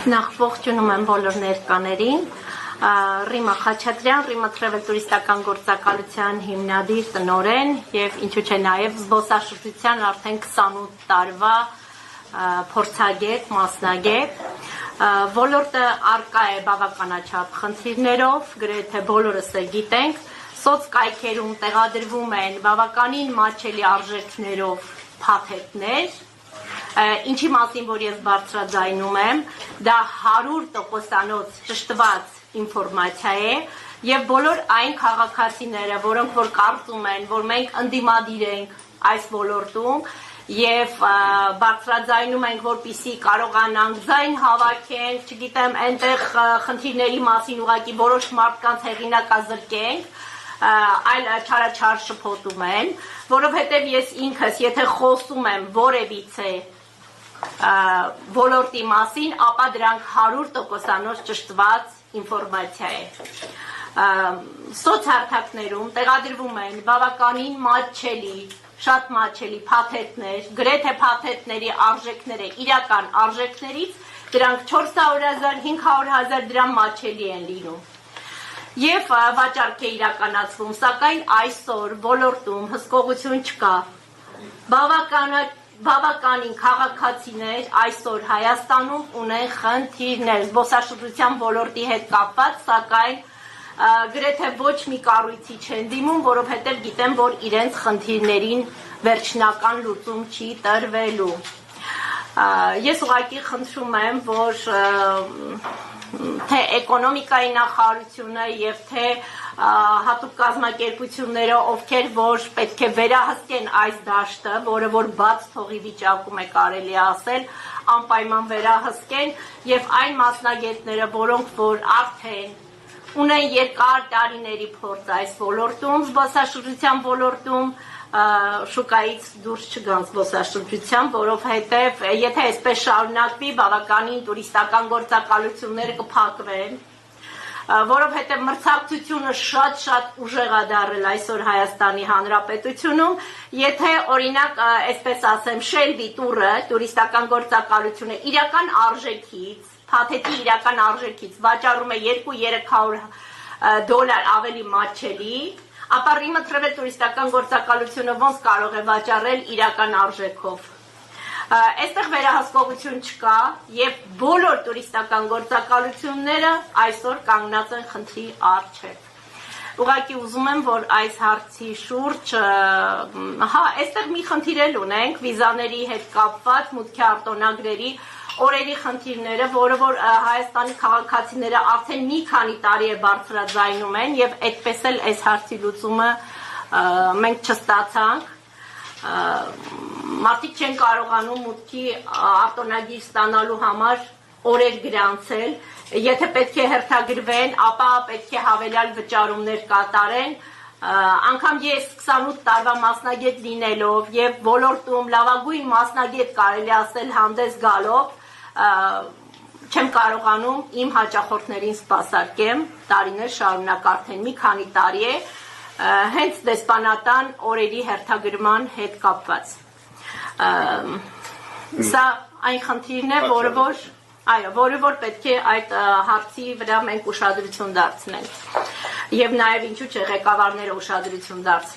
Նախ ողջունում եմ բոլոր ներկաներին, Ռիմա Խաչատրյան, Ռիմա Travel տուրիստական գործակալության հիմնադիր, տնօրեն եւ ինչու՞ չէ նաեւ զբոսաշրջության արդեն 28 տարվա փորձագետ, մասնագետ, ոլորտը առկա է բավականաչափ խնդիրներով, գրեթե բոլորս էլ գիտենք, սոցկայքերում տեղադրվում են բավականին մատչելի արժեքներով փաթեթներ, ինչի մասին, որ ես բարձրաձայնում եմ, դա 100% ճշտված ինֆորմացիա է եւ բոլոր այն քաղաքացիները, որոնք որ կարծում են, որ մենք ընդդիմադիր ենք այս ոլորտում եւ բարձրաձայնում ենք, որպեսզի կարողանանք ձայն հավաքենք, չգիտեմ, այնտեղ խնդիրների մասին ուղղակի որոշ մարդկանց հեղինակազրկենք, այլ չարաչար շփոթում են, որովհետեւ ես ինքս, եթե խոսում եմ որևիցե ոլորտի մասին, ապա դրանք 100% ճշտված ինֆորմացիա է։ Սոցհարթակներում տեղադրվում են բավականին մատչելի, շատ մատչելի փաթեթներ, գրեթե փաթեթների արժեքները իրական արժեքներից դրանք 400,000, 500,000 դրամ մատչելի են լինում։ Եվ վաճառք է իրականացվում, սակայն այսօր ոլորտում հսկողություն չկա։ Բավականին քաղաքացիներ այսօր Հայաստանում ունեն խնդիրներ զբոսաշրջության ոլորտի հետ կապված, սակայն գրեթե ոչ մի կառույցի չեն դիմում, որովհետև գիտեն, որ իրենց խնդիրներին վերջնական լուծում չի տրվելու։ Ես ուղղակի խնդրում եմ, որ թե էկոնոմիկայի նախարարությունը եւ թե հատուկ կազմակերպությունները, ովքեր որ պետք է վերահսկեն այս դաշտը, որը որ բաց թողի վիճակում է կարելի ասել, անպայման վերահսկեն եւ այն մասնագետները, որոնք որ արդեն ունեն երկար տարիների փորձ այս ոլորտում, զբոսաշրջության ոլորտում, շուկայից դուրս չգան զբոսաշրջության, որովհետև եթե այսպես շարունակվի, բավականին տուրիստական գործակալությունները կփակվեն, որովհետև մրցակցությունը շատ ուժեղ է դարել այսօր Հայաստանի Հանրապետությունում, եթե օրինակ, այսպես ասեմ, Շելբի տուրը, տուրիստական գործակալությունը իրական արժեքից, փաթեթի իրական արժեքից վաճառում է $200-300 ավելի մատչելի, ապա Ռիմա Travel տուրիստական գործակալությունը ոնց կարող է վաճառել իրական արժեքով։ Այստեղ վերահսկողություն չկա եւ բոլոր տուրիստական գործակալությունները այսօր կանգնած են խնդրի առջեւ։ Ուղղակի ուզում եմ, որ այս հարցի շուրջ, այստեղ մի խնդիր էլ ունենք վիզաների հետ կապված մուտքի արտոնագրերի օրերի խնդիրները, որը որ Հայաստանի քաղաքացիները արդեն մի քանի տարի է բարձրաձայնում են եւ այդպես էլ այս հարցի լուծումը մենք չստացանք։ Մարդիկ չեն կարողանում մուտքի արտոնագիր ստանալու համար օրեր գրանցել, եթե պետք է հերթագրվեն, ապա պետք է հավելյալ վճարումներ կատարեն, անգամ ես 28 տարվա մասնագետ լինելով եւ ոլորտում լավագույն մասնագետ կարելի ասել հանդես գալով չեմ կարողանում իմ հաճախորդներին սպասարկեմ տարիներ շարունակ արդեն մի քանի տարի է հենց դեսպանատան օրերի հերթագրման հետ կապված։ Սա այն խնդիրն է, որը որ պետք է այդ հարցի վրա մենք ուշադրություն դարձնենք եւ նաեւ ինչու՞ չէ ղեկավարները ուշադրություն դարձնեն։